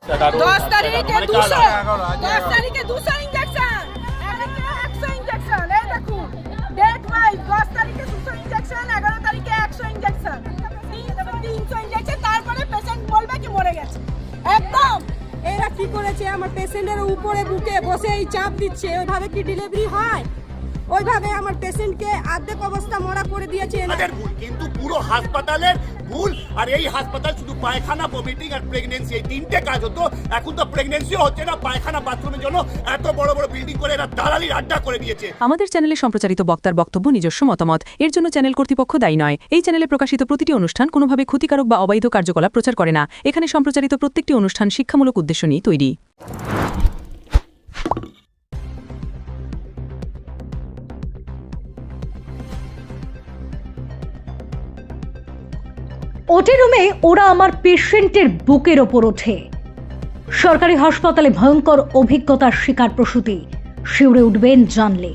10 তারিখে 200 injection, 100 injection. এই দেখুন ডেট ওয়াইজ 10 তারিখে 200 ইনজেকশন, 11 তারিখে 100 ইনজেকশন, 300 ইনজেকশন। তারপরে পেশেন্ট বলবে কি মরে গেছে। একদম এরা কি করেছে, আমার পেশেন্টের উপরে বুকে বসে এই চাপ দিচ্ছে। ওইভাবে কি ডেলিভারি হয়? ওইভাবে আমার পেশেন্টকে অর্ধেক অবস্থা মরা করে দিয়েছে। কিন্তু পুরো হাসপাতালের ভুল। আর এই হাসপাতাল শুধু পায়খানা, ভমিটিং আর প্রেগনেন্সি, এই তিনটে কাজ হতো। এখন তো প্রেগনেন্সিও হচ্ছে না, পায়খানা বাথরুমের জন্য এত বড় বড় বিল্ডিং করে এরা দালালির আড্ডা করে দিয়েছে। আমাদের চ্যানেলে সম্প্রচারিত বক্তার বক্তব্য নিজস্ব মতামত, এর জন্য চ্যানেল কর্তৃপক্ষ দায়ী নয়। এই চ্যানেলে প্রকাশিত প্রতিটি অনুষ্ঠান কোনোভাবে ক্ষতিকারক বা অবৈধ কার্যকলাপ প্রচার করে না। এখানে সম্প্রচারিত প্রত্যেকটি অনুষ্ঠান শিক্ষামূলক উদ্দেশ্য নিয়ে তৈরি। ওটি রুমে ওরা আমার পেশেন্টের বুকের ওপর ওঠে। সরকারি হাসপাতালে ভয়ঙ্কর অভিজ্ঞতার শিকার প্রসূতি শিউরে উঠবেন জানলে।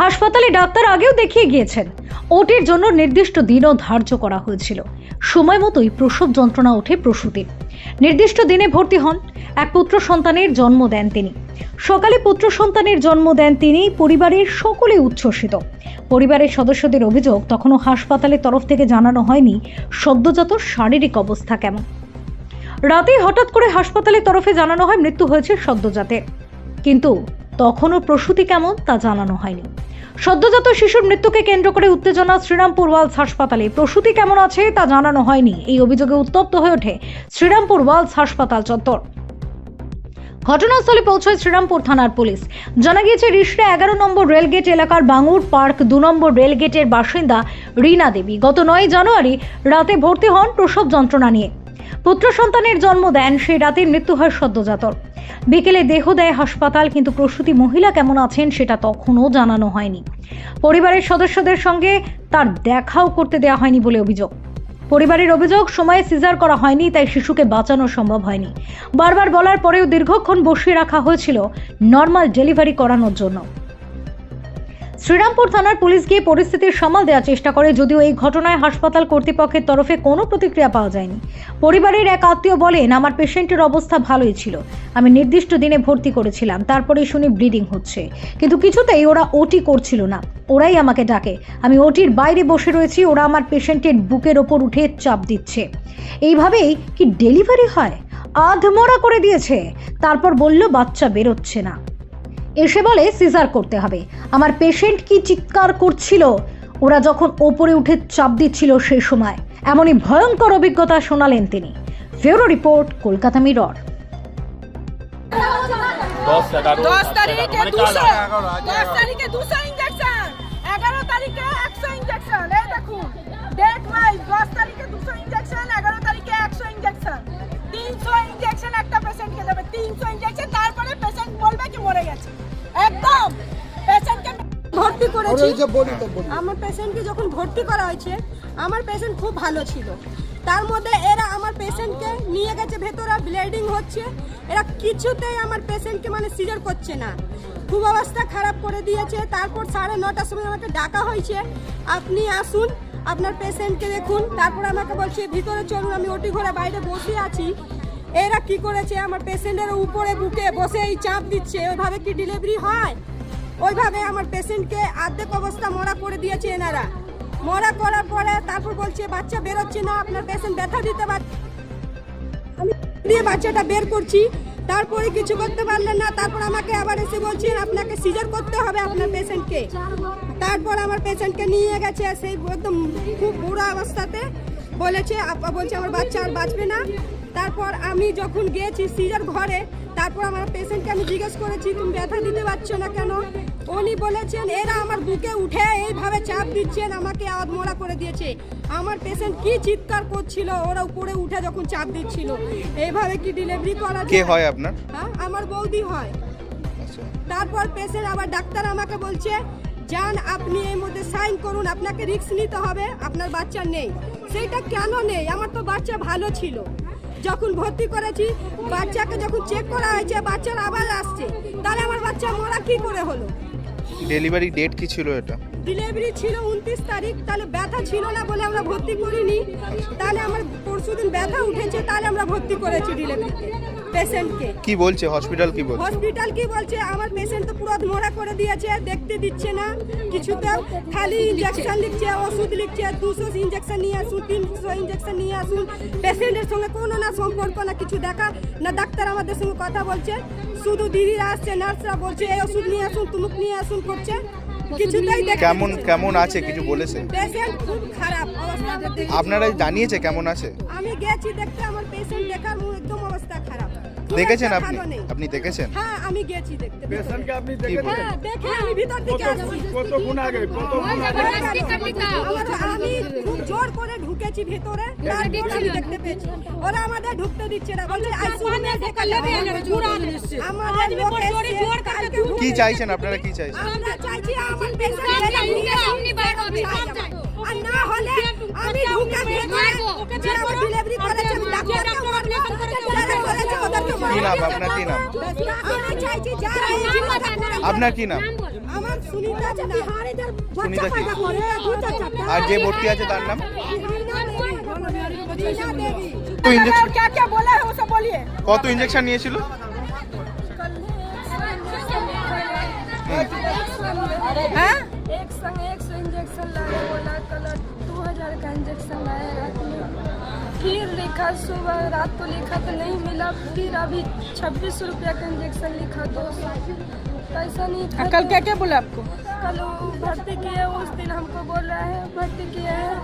হাসপাতালে ডাক্তার আগেও দেখিয়ে গিয়েছেন, ওটির জন্য নির্দিষ্ট দিনও ধার্য করা হয়েছিল। সময় মতোই প্রসব যন্ত্রণা ওঠে প্রসূতির। নির্দিষ্ট দিনে ভর্তি হন। এক পুত্র সন্তানের জন্ম দেন তিনি। সকালে পুত্র সন্তানের জন্ম দেন তিনি। পরিবারের সকলে উচ্ছ্বসিত। পরিবারের সদস্যদের অভিযোগ, তখনও হাসপাতালের তরফ থেকে জানানো হয়নি সদ্যজাত শারীরিক অবস্থা কেমন। রাতে হঠাৎ করে হাসপাতালের তরফে জানানো হয় মৃত্যু হয়েছে সদ্যজাতের, কিন্তু তখনও প্রসূতি কেমন তা জানানো হয়নি। সদ্যজাত শিশুর মৃত্যুকে কেন্দ্র করে উত্তেজনা শ্রীরামপুর ওয়ালস হাসপাতালে। প্রসূতি কেমন আছে তা জানানো হয়নি। এই অভিযোগে উত্তপ্ত হয়ে ওঠে শ্রীরামপুর ওয়ালস হাসপাতাল চত্বর। ঘটনাস্থলে পৌঁছায় শ্রীরামপুর থানার পুলিশ। জানা গিয়েছে, রিষড়া 11 নম্বর রেলগেট এলাকার বাঙুর পার্ক 2 নম্বর রেলগেটের বাসিন্দা রীনা দেবী গত 9 জানুয়ারি রাতে ভর্তি হন প্রসব যন্ত্রণা নিয়ে। পুত্র সন্তানের জন্ম দেন, সেই রাতের মৃত্যু হয় সদ্যজাতর। বিকেলে দেহ দেয় হাসপাতাল, কিন্তু প্রসূতি মহিলা কেমন আছেন সেটা তখনও জানানো হয়নি। পরিবারের সদস্যদের সঙ্গে তার দেখাও করতে দেওয়া হয়নি বলে অভিযোগ। পরিবারের অভিযোগ, সময়ে সিজার করা হয়নি, তাই শিশুকে বাঁচানো সম্ভব হয়নি। বারবার বলার পরেও দীর্ঘক্ষণ বসিয়ে রাখা হয়েছিল নর্মাল ডেলিভারি করানোর জন্য। শ্রীরামপুর থানার পুলিশ গিয়ে পরিস্থিতির সামাল দেওয়ার চেষ্টা করে, যদিও এই ঘটনায় হাসপাতাল কর্তৃপক্ষের তরফে কোনো প্রতিক্রিয়া পাওয়া যায়নি। পরিবারের এক আত্মীয় বলেন, আমার পেশেন্টের অবস্থা ভালোই ছিল, আমি নির্দিষ্ট দিনে ভর্তি করেছিলাম, তারপরে শুনি ব্লিডিং হচ্ছে, কিন্তু কিছুতেই ওরা ওটি করছিল না। ওরাই আমাকে ডাকে, আমি ওটির বাইরে বসে রয়েছি, ওরা আমার পেশেন্টের বুকের ওপর উঠে চাপ দিচ্ছে। এইভাবেই কি ডেলিভারি হয়? আধমরা করে দিয়েছে। তারপর বলল বাচ্চা বেরোচ্ছে না। এসে বলে সিজার করতে হবে। আমার পেশেন্ট কি চিৎকার করছিল ওরা যখন ওপরে উঠে চাপ দিচ্ছিল সেই সময়। এমনই ভয়ঙ্কর অভিজ্ঞতা শোনালেন তিনি। Bureau report, Kolkata mirror. 10 তারিখে 200 ইনজেকশন, 11 তারিখে 100 ইনজেকশন। এই দেখুন ডেট ওয়াইজ 10 তারিখে 200 ইনজেকশন, 11 তারিখে 100 ইনজেকশন, 300 ইনজেকশন একটা পেশেন্টকে দেবে। 300 ইনজেকশন, তারপরে পেশেন্ট বলবে কি মরে গেছে। একদম পেশেন্টকে ভর্তি করেছি। আমার পেশেন্টকে যখন ভর্তি করা হয়েছে, আমার পেশেন্ট খুব ভালো ছিল। তার মধ্যে এরা আমার পেশেন্টকে নিয়ে গেছে ভেতরে, ব্লিডিং হচ্ছে। এরা কিছুতেই আমার পেশেন্টকে মানে সিজার করছে না, খুব অবস্থা খারাপ করে দিয়েছে। তারপর 9:30টার সময় আমাকে ডাকা হয়েছে, আপনি আসুন, আপনার পেশেন্টকে দেখুন। তারপর আমাকে বলছে ভিতরে চলুন, আমি ওটি ঘরে বাইরে বসে আছি। এরা কি করেছে, আমার পেশেন্টের উপরে বুকে বসে এই চাপ দিচ্ছে। ওইভাবে কি ডেলিভারি হয়? ওইভাবে আমার পেশেন্টকে অর্ধেক অবস্থা মরা করে দিয়েছে এনারা। মরা করার পরে তারপর বলছে বাচ্চা বেরোচ্ছে না, আপনার পেশেন্ট ব্যথা দিতে পারছে। আমি দিয়ে বাচ্চাটা বের করছি, তারপরে কিছু করতে পারলেন না। তারপর আমাকে আবার এসে বলছেন আপনাকে সিজার করতে হবে আপনার পেশেন্টকে। তারপর আমার পেশেন্টকে নিয়ে গেছে, সেই একদম খুব বুড়ো অবস্থাতে বলছে আমার বাচ্চা আর বাঁচবে না। তারপর আমি যখন গিয়েছি সিজার ঘরে, তারপর আমার পেশেন্টকে আমি জিজ্ঞেস করেছি তুমি ব্যথা দিতে পারছো না কেন? উনি বলেছেন এরা আমার বুকে উঠে এইভাবে চাপ দিচ্ছেন, আমাকে আধমরা করে দিয়েছে। আমার পেশেন্ট কি চিৎকার করছিল ওরা উপরে উঠে যখন চাপ দিচ্ছিল। এইভাবে কি ডেলিভারি করা যায়? কে হয় আপনার? হ্যাঁ, আমার বৌদি হয়। তারপর পেশেন্ট আবার ডাক্তার আমাকে বলছে যান আপনি এর মধ্যে সাইন করুন, আপনাকে রিস্ক নিতে হবে, আপনার বাচ্চা নেই। সেইটা কেন নেই? আমার তো বাচ্চা ভালো ছিল। যখন ভর্তি করেছি, বাচ্চাকে যখন চেক করা হয়েছে, বাচ্চার আবার আসছে, তাহলে আমার বাচ্চা মরা কি করে হলো? ডেলিভারি ডেট কি ছিল এটা? ডেলিভারি ছিল 29 তারিখ, তাহলে ব্যথা ছিল না বলে আমরা ভর্তি করিনি। তাহলে আমার পরশুদিন ব্যথা উঠেছে, তাহলে আমরা ভর্তি করেছি ডেলিভারিতে। পেশেন্টকে। কি বলছে হসপিটাল, কি বলছে? হসপিটাল কি বলছে, আমার পেশেন্ট তো পুরো ধরা করে দিয়েছে, দেখতে দিচ্ছে না কিছুতেও, খালি ইনজেকশন লিখছে, ওষুধ লিখছে, 200 ইনজেকশন নিয়ে আসুন, 300 ইনজেকশন নিয়ে আসুন। পেশেন্টের সঙ্গে কোনো না সম্পর্ক না কিছু দেখা না, ডাক্তার আমাদের সঙ্গে কথা বলছে, শুধু দিদিরা আসছে, নার্সরা বলছে এই ওষুধ নিয়ে আসুন, তুমুক নিয়ে আসুন করছে, কিছুতেই দেখতে কেমন দিচ্ছে না। কেমন আছে কিছু বলেছে? পেশেন্ট খুব খারাপ অবস্থা। আপনারা জানিয়েছে কেমন আছে? আমি গেছি দেখতে, আমার পেশেন্ট দেখার একদম অবস্থা খারাপ। খুব দেখেছেন একটা আপনি? ভালো নেই। আপনি দেখেছেন? হ্যাঁ আমি গেছি দেখতে। পেশেন্টকে আপনি কি বলে? হ্যাঁ দেখে আমি ভিতর থেকে আসছি। কতক্ষণ আগে আমি খুব জোর করে ঢুকেছি ভেতরে, তারপর আমি দেখতে পেয়েছি ওরা আমাদের ঢুকতে দিচ্ছে না, বলছে আইসিইউ ঢোকা যাবে না। আমাদের লোক এসে কি চাইছেন আপনারা, কি চাইছেন? আমরা চাইছি আমার পেশেন্ট আপনি বাইরে হবে, আর না হলে আমি ঢুকে ভেতরে যারা ডেলিভারি করেছে ডাক্তারকে মারবো, যারা করেছে ওদেরকে কি নাম মারবো। আপনার, কি নাম? আমরা চাইছি যারা এই জিনিসটা করে। আপনার কি নাম? আমার সুনিতা জানা হারিদার সুনিতা কি? করে দুটো চারটা। আর যে ভর্তি আছে তার নাম? দেবী। তো ইনজেকশন, क्या क्या बोला है वो सब बोलिए। কত ইনজেকশন নিয়েছিল? हाँ? एक संग 100 इंजेक्शन लाया, बोला कल 2000 का इंजेक्शन लाया रात में, फिर लिखा सुबह, रात को लिखा तो नहीं मिला, फिर अभी 26 रुपया का इंजेक्शन लिखा 200। पैसा नहीं था। कल क्या क्या बोला आपको? कल वो भर्ती किए, उस दिन हमको बोल रहा है भर्ती किए हैं,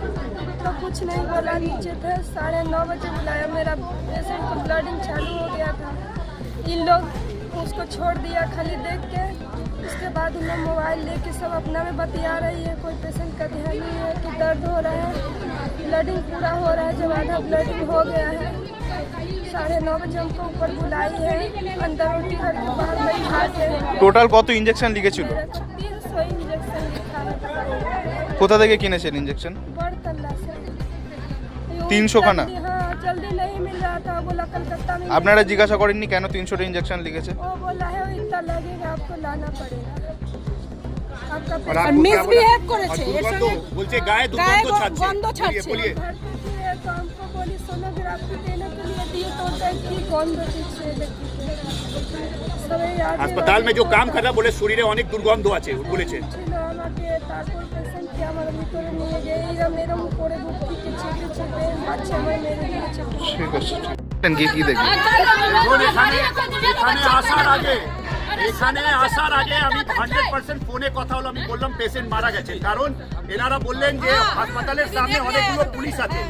तो कुछ नहीं बोला, नीचे थे। 9:30 बजे बुलाया, मेरा पेशेंट को ब्लडिंग चालू हो गया था, इन लोग उसको छोड़ दिया खाली देख के। उसके बाद उन्हें मोबाइल लेके सब अपना में बतिया रही है, कोई पेशेंट का ध्यान नहीं है कि दर्द हो रहा है, ब्लडिंग पूरा हो रहा है, जब आधा ब्लडिंग हो गया है। 9:30 बजे हमको ऊपर बुलाई है, अंदर उल्टी करके बाहर बैठा के টোটাল কত ইনজেকশন লিখেছিল? मेरा 300 इंजेक्शन लिखा है, কোথা থেকে কিনেছেন ইনজেকশন? बड़तल्ला से। 300 खाना? हाँ, जल्दी नहीं मिल रहा था, बोला कलकत्ता में। আপনারা জিজ্ঞাসা করেননি কেন 300টা ইনজেকশন লিখেছে? वो बोला है इतना लगेगा, आपको लाना पड़ेगा। आपका আর মিসবিহেভ করেছে এর দুর্গন্ধ সঙ্গে বলছে, গায়ে গায়ে দুর্গন্ধ ছাড়ছে। গন্ধ ছাড়ছে। বলিয়ে भर्ती किए तो हमको बोली सोनोग्राफी देने के लिए दिए, तो टैंकी गंध से হাসপাতাল में जो काम कर रहा बोले শরীরে অনেক দুর্গন্ধ আছে বলেছে। ছিল আমাকে, তারপর পেশেন্টকে আমার ভিতরে নিয়ে গিয়ে এরা মেরে করে বুকটি চেপে চেপে বাচ্চা আমার মেরে দিয়েছে। ঠিক আছে, কি দেখবেন? এখানে আসার আগে আমি 100% ফোনে কথা হলো, আমি বললাম পেশেন্ট মারা গেছে, কারণ এনারা বললেন যে হাসপাতালের সামনে অনেকগুলো পুলিশ আছে,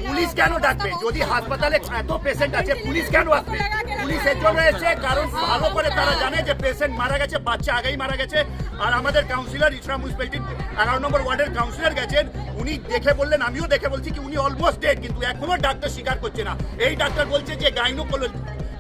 পুলিশ কেন ডাকবে যদি হাসপাতালে এত পেশেন্ট আছে, পুলিশ কেন আসবে? পুলিশ এর জন্য এসে কারণ ভালো করে তারা জানে যে পেশেন্ট মারা গেছে, বাচ্চা আগেই মারা গেছে। আর আমাদের কাউন্সিলর ইসরা মিউনিসিপ্যালিটির 11 নম্বর ওয়ার্ডের কাউন্সিলর গেছেন, উনি দেখে বললেন, আমিও দেখে বলছি কি উনি অলমোস্ট ডেড, কিন্তু এখনো ডাক্তার স্বীকার করছে না। এই ডাক্তার বলছে যে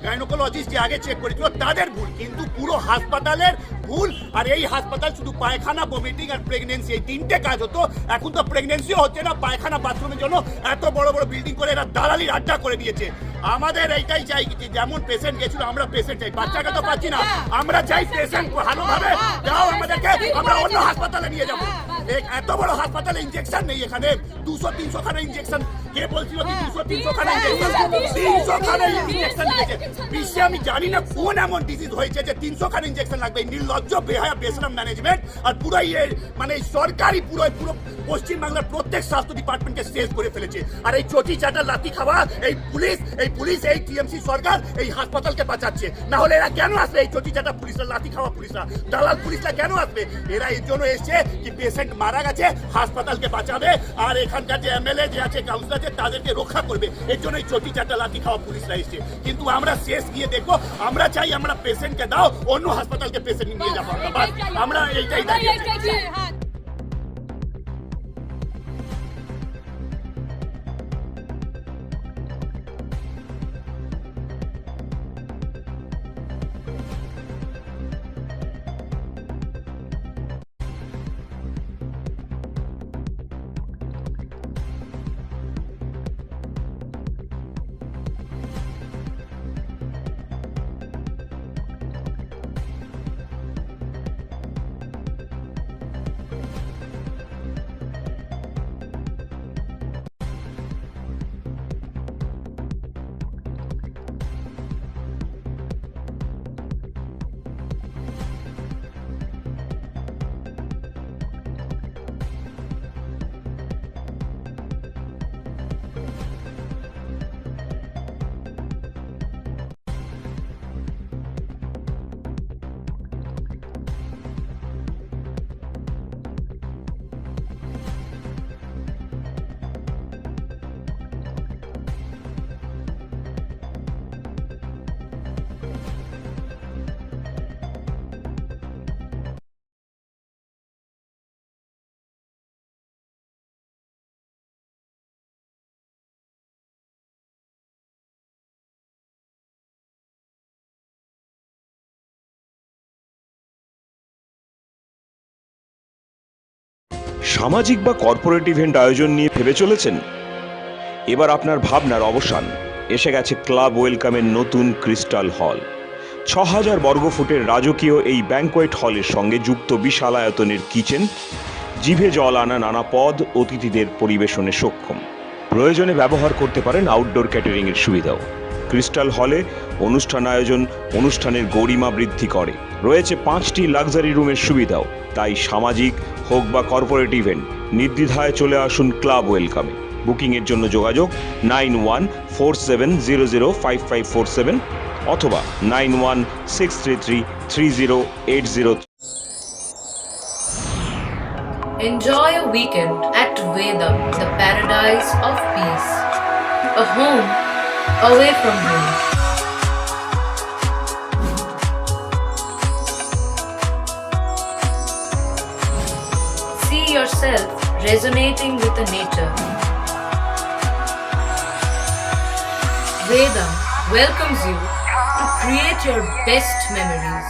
গাইনোকোলজিস্ট যে আগে চেক করেছিল তাদের ভুল, কিন্তু পুরো হাসপাতালের ভুল। আর এই হাসপাতাল শুধু পায়খানা, ভমিটিং আর প্রেগনেন্সি, এই তিনটে কাজ হতো। এখন তো প্রেগনেন্সিও হচ্ছে না, পায়খানা বাথরুমের জন্য এত বড় বড় বিল্ডিং করে এরা দালালির আড্ডা করে দিয়েছে। আমাদের এইটাই চাই যে যেমন পেশেন্ট গেছিল, আমরা পেশেন্ট চাই, বাচ্চাকে তো পাচ্ছি না, আমরা চাই পেশেন্ট ভালোভাবে দাও আমাদেরকে, আমরা অন্য হাসপাতালে নিয়ে যাবো। এত বড় হাসপাতালে ইনজেকশন নেই, এখানে 200-300 খানা ইনজেকশন, কে বলছিল কি 200-300 খানা ইনজেকশন? 300 খানা ইনজেকশন দিয়েছে। বিশ্বে আমি জানি না কোন এমন ডিজিজ হয়েছে যে 300 খানা ইনজেকশন লাগবে। নির্লজ্জ, বেহায়া, বেসরম ম্যানেজমেন্ট আর পুরো মানে সরকারি পুরো পশ্চিমবাংলার প্রত্যেক স্বাস্থ্য ডিপার্টমেন্টকে শেষ করে ফেলেছে। আর এই চটি চাটা লাথি খাওয়া এই পুলিশ এই টিএমসি সরকার এই হাসপাতালকে বাঁচাচ্ছে, না হলে এরা কেন আসবে? এই চটি চাটা পুলিশরা, লাথি খাওয়া পুলিশরা, দালাল পুলিশরা কেন আসবে? এরা এর জন্য এসছে কি পেশেন্ট মারা গেছে, হাসপাতালকে বাঁচাবে, আর এখানকার যে এমএলএ যে আছে, কাউন্সিলর আছে, তাদেরকে রক্ষা করবে। এর জন্য এই চটি চাটা লাথি খাওয়া পুলিশরা এসছে। কিন্তু আমরা শেষ গিয়ে দেখবো, আমরা চাই আমরা পেশেন্টকে দাও, অন্য হাসপাতালকে পেশেন্ট নিয়ে যাবো। আমরা এইটাই দাঁড়িয়ে সামাজিক বা কর্পোরেট ইভেন্ট আয়োজন নিয়ে ভেবে চলেছেন? এবার আপনার ভাবনার অবসান। এসে গেছে ক্লাব ওয়েলকামের নতুন ক্রিস্টাল হল। ৬,০০০ বর্গফুটের রাজকীয় এই ব্যাংকোয়েট হলের সঙ্গে যুক্ত বিশাল আয়তনের কিচেন, জিভে জল আনা নানা পদ অতিথিদের পরিবেশনে সক্ষম। প্রয়োজনে ব্যবহার করতে পারেন আউটডোর ক্যাটারিংয়ের সুবিধাও। ক্রিস্টাল হলে অনুষ্ঠান আয়োজন অনুষ্ঠানের গরিমা বৃদ্ধি করে। রয়েছে 5টি লাক্সারি রুমের সুবিধাও। তাই সামাজিক হোক বা কর্পোরেট ইভেন্ট, নির্দ্বিধায় চলে আসুন ক্লাব ওয়েলকামে। বুকিংয়ের জন্য যোগাযোগ 9147005547 অথবা 9163333080। Enjoy a weekend at Vedam, the paradise of peace. A home away from home. See yourself resonating with the nature. Vedam welcomes you to create your best memories.